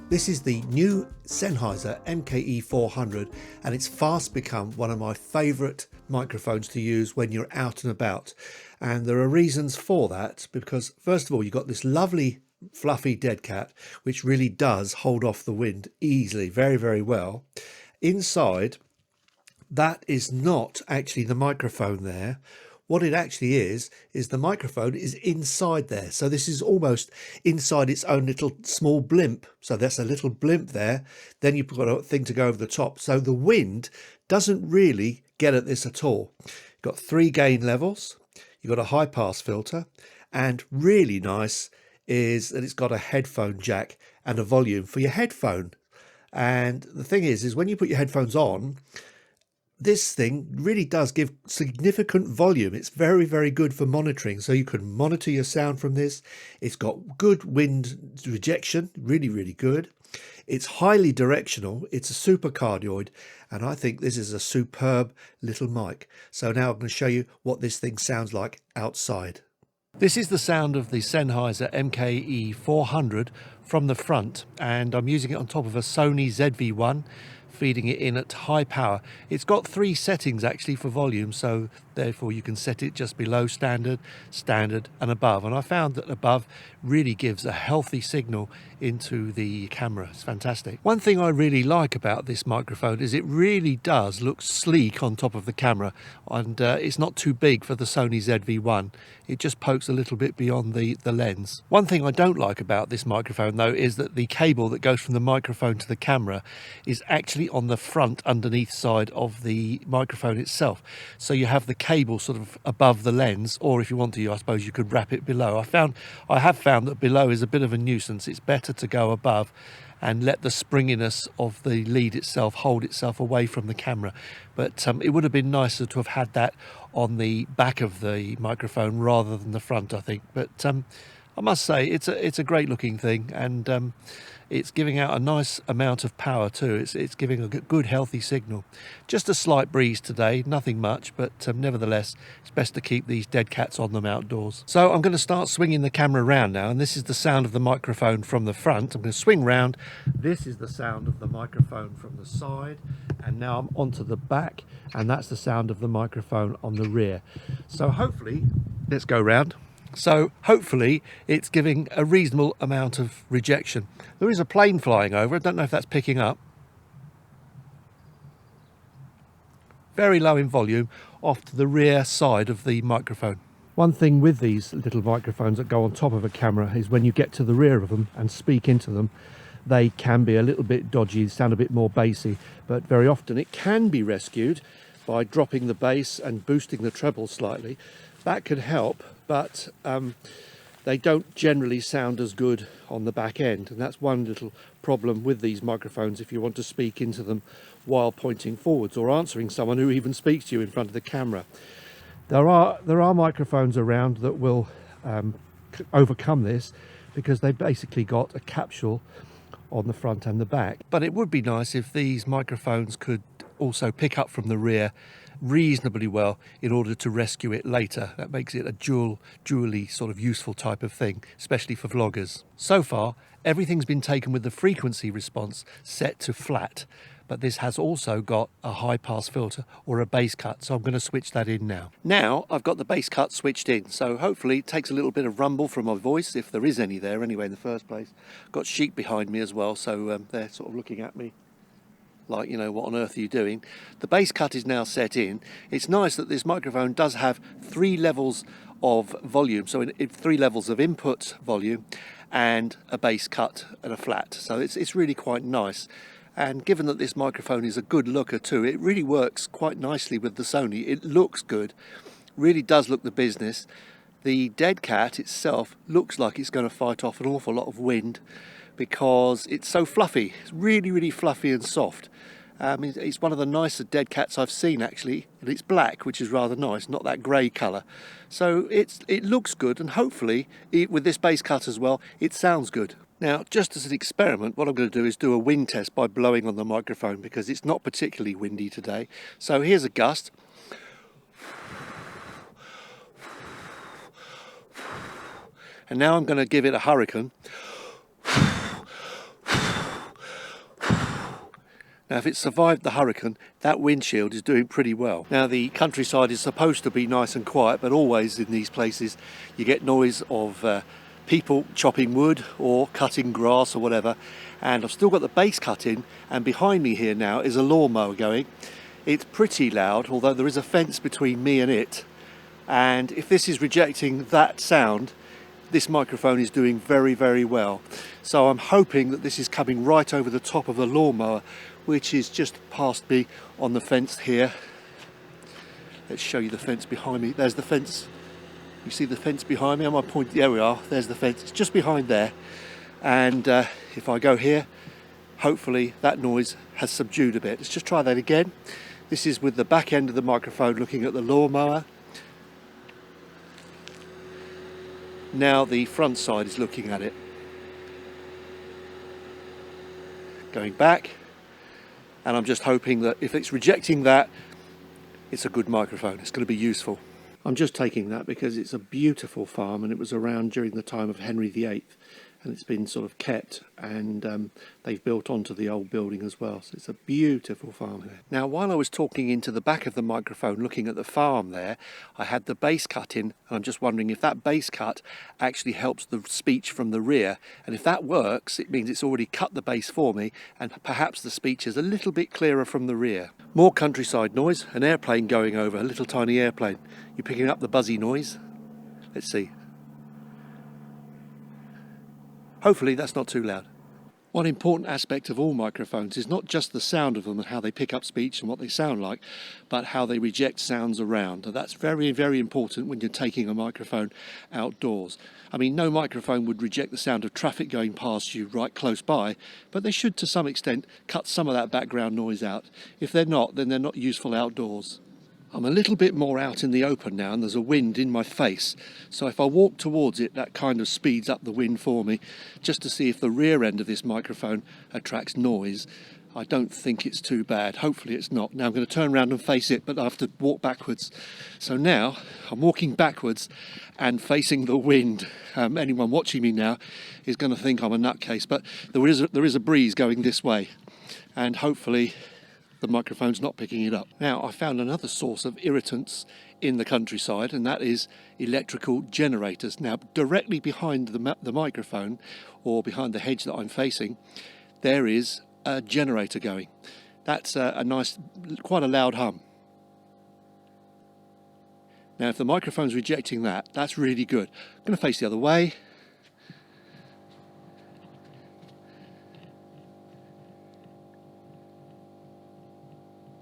This is the new Sennheiser MKE-400 and it's fast become one of my favourite microphones to use when you're out and about. And there are reasons for that, because first of all, you've got this lovely fluffy dead cat which really does hold off the wind easily, very, very well. Inside, that is not actually the microphone there. What it actually is the microphone is inside there. So this is almost inside its own little small blimp. So that's a little blimp there. Then you've got a thing to go over the top. So the wind doesn't really get at this at all. You've got 3 gain levels. You've got a high pass filter. And really nice is that it's got a headphone jack and a volume for your headphone. And the thing is when you put your headphones on, this thing really does give significant volume. It's very, very good for monitoring. So you can monitor your sound from this. It's got good wind rejection, really, really good. It's highly directional. It's a super cardioid. And I think this is a superb little mic. So now I'm going to show you what this thing sounds like outside. This is the sound of the Sennheiser MKE-400 from the front. And I'm using it on top of a Sony ZV-1. Feeding it in at high power. It's got 3 settings actually for volume, so therefore you can set it just below standard, standard and above. And I found that above really gives a healthy signal into the camera. It's fantastic. One thing I really like about this microphone is it really does look sleek on top of the camera, and it's not too big for the Sony ZV-1. It just pokes a little bit beyond the lens. One thing I don't like about this microphone though is that the cable that goes from the microphone to the camera is actually on the front underneath side of the microphone itself. So you have the cable sort of above the lens, or if you want to, I suppose you could wrap it below. I have found that below is a bit of a nuisance. It's better to go above and let the springiness of the lead itself hold itself away from the camera. But it would have been nicer to have had that on the back of the microphone rather than the front, I think. But I must say it's a great looking thing, and it's giving out a nice amount of power too. It's giving a good healthy signal. Just a slight breeze today, nothing much, but nevertheless it's best to keep these dead cats on them outdoors. So I'm going to start swinging the camera around now, and this is the sound of the microphone from the front. I'm going to swing round. This is the sound of the microphone from the side, and now I'm onto the back, and that's the sound of the microphone on the rear. So hopefully, let's go round. So hopefully it's giving a reasonable amount of rejection. There is a plane flying over. I don't know if that's picking up. Very low in volume off to the rear side of the microphone. One thing with these little microphones that go on top of a camera is when you get to the rear of them and speak into them, they can be a little bit dodgy, sound a bit more bassy, but very often it can be rescued by dropping the bass and boosting the treble slightly. That could help, but they don't generally sound as good on the back end, and that's one little problem with these microphones if you want to speak into them while pointing forwards or answering someone who even speaks to you in front of the camera. There are microphones around that will overcome this, because they've basically got a capsule on the front and the back. But it would be nice if these microphones could also pick up from the rear reasonably well in order to rescue it later. That makes it a dually sort of useful type of thing, especially for vloggers. So far, everything's been taken with the frequency response set to flat, but this has also got a high pass filter or a bass cut, so I'm going to switch that in now. Now I've got the bass cut switched in, so hopefully it takes a little bit of rumble from my voice, if there is any there anyway in the first place. Got sheep behind me as well, so they're sort of looking at me like, you know, what on earth are you doing? The bass cut is now set in. It's nice that this microphone does have 3 levels of volume, so in 3 levels of input volume and a bass cut and a flat. So it's really quite nice. And given that this microphone is a good looker too, it really works quite nicely with the Sony. It looks good, really does look the business. The dead cat itself looks like it's going to fight off an awful lot of wind, because it's so fluffy. It's really, really fluffy and soft. It's one of the nicer dead cats I've seen actually, and it's black, which is rather nice, not that grey colour. So it looks good, and hopefully with this bass cut as well, it sounds good. Now, just as an experiment, what I'm going to do is do a wind test by blowing on the microphone, because it's not particularly windy today. So here's a gust. And now I'm going to give it a hurricane. Now, if it survived the hurricane, that windshield is doing pretty well. Now, the countryside is supposed to be nice and quiet, but always in these places you get noise of people chopping wood or cutting grass or whatever. And I've still got the bass cut in, and behind me here now is a lawnmower going. It's pretty loud, although there is a fence between me and it. And if this is rejecting that sound, this microphone is doing very, very well. So I'm hoping that this is coming right over the top of the lawnmower, which is just past me on the fence here. Let's show you the fence behind me. There's the fence. You see the fence behind me? Am I pointing? There we are. There's the fence. It's just behind there. And if I go here, hopefully that noise has subdued a bit. Let's just try that again. This is with the back end of the microphone looking at the lawnmower. Now the front side is looking at it. Going back. And I'm just hoping that if it's rejecting that, it's a good microphone. It's going to be useful. I'm just taking that because it's a beautiful farm, and it was around during the time of Henry VIII, and it's been sort of kept, and they've built onto the old building as well. So it's a beautiful farm there. Now, while I was talking into the back of the microphone looking at the farm there, I had the bass cut in, and I'm just wondering if that bass cut actually helps the speech from the rear. And if that works, it means it's already cut the bass for me, and perhaps the speech is a little bit clearer from the rear. More countryside noise, an airplane going over, a little tiny airplane. You picking up the buzzy noise? Let's see. Hopefully that's not too loud. One important aspect of all microphones is not just the sound of them and how they pick up speech and what they sound like, but how they reject sounds around. And that's very, very important when you're taking a microphone outdoors. I mean, no microphone would reject the sound of traffic going past you right close by, but they should to some extent cut some of that background noise out. If they're not, then they're not useful outdoors. I'm a little bit more out in the open now, and there's a wind in my face, so if I walk towards it, that kind of speeds up the wind for me, just to see if the rear end of this microphone attracts noise. I don't think it's too bad. Hopefully it's not. Now I'm going to turn around and face it, but I have to walk backwards. So now I'm walking backwards and facing the wind. Anyone watching me now is going to think I'm a nutcase, but there is a breeze going this way, and hopefully the microphone's not picking it up. Now, I found another source of irritants in the countryside, and that is electrical generators. Now, directly behind the microphone, or behind the hedge that I'm facing, there is a generator going. That's a nice, quite a loud hum. Now, if the microphone's rejecting that, that's really good. I'm going to face the other way.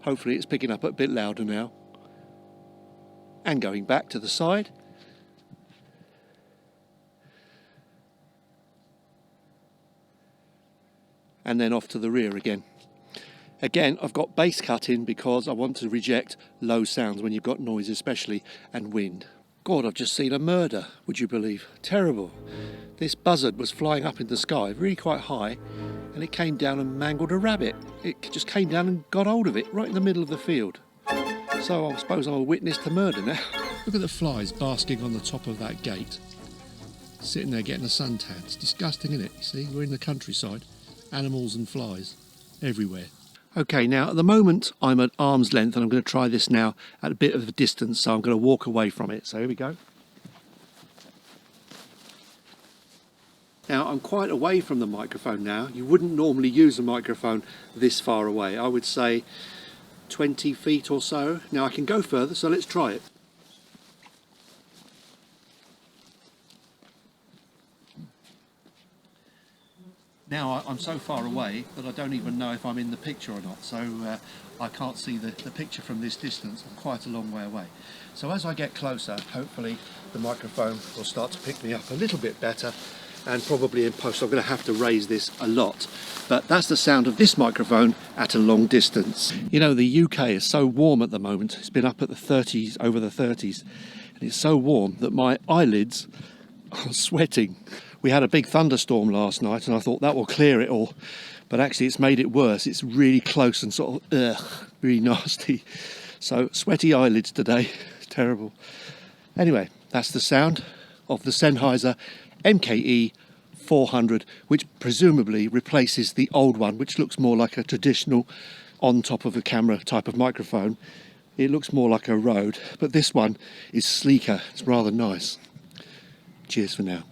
Hopefully it's picking up a bit louder now. And going back to the side. And then off to the rear again. Again, I've got bass cut in because I want to reject low sounds when you've got noise especially, and wind. God, I've just seen a murder, would you believe? Terrible. This buzzard was flying up in the sky, really quite high, and it came down and mangled a rabbit. It just came down and got hold of it right in the middle of the field. So I suppose I'm a witness to murder now. Look at the flies basking on the top of that gate. Sitting there getting a suntan. It's disgusting, isn't it? You see, we're in the countryside. Animals and flies everywhere. Okay, now at the moment I'm at arm's length, and I'm going to try this now at a bit of a distance, so I'm going to walk away from it. So here we go. Now I'm quite away from the microphone now. You wouldn't normally use a microphone this far away. I would say 20 feet or so. Now I can go further, so let's try it. Now I'm so far away that I don't even know if I'm in the picture or not, so I can't see the picture from this distance. I'm quite a long way away. So as I get closer, hopefully the microphone will start to pick me up a little bit better, and probably in post I'm going to have to raise this a lot. But that's the sound of this microphone at a long distance. You know, the UK is so warm at the moment. It's been up at the 30s, over the 30s, and it's so warm that my eyelids are sweating. We had a big thunderstorm last night, and I thought that will clear it all, but actually it's made it worse. It's really close and sort of really nasty. So sweaty eyelids today. Terrible. Anyway, that's the sound of the Sennheiser MKE-400. MKE-400, which presumably replaces the old one, which looks more like a traditional on top of a camera type of microphone. It looks more like a Rode, but this one is sleeker. It's rather nice. Cheers for now.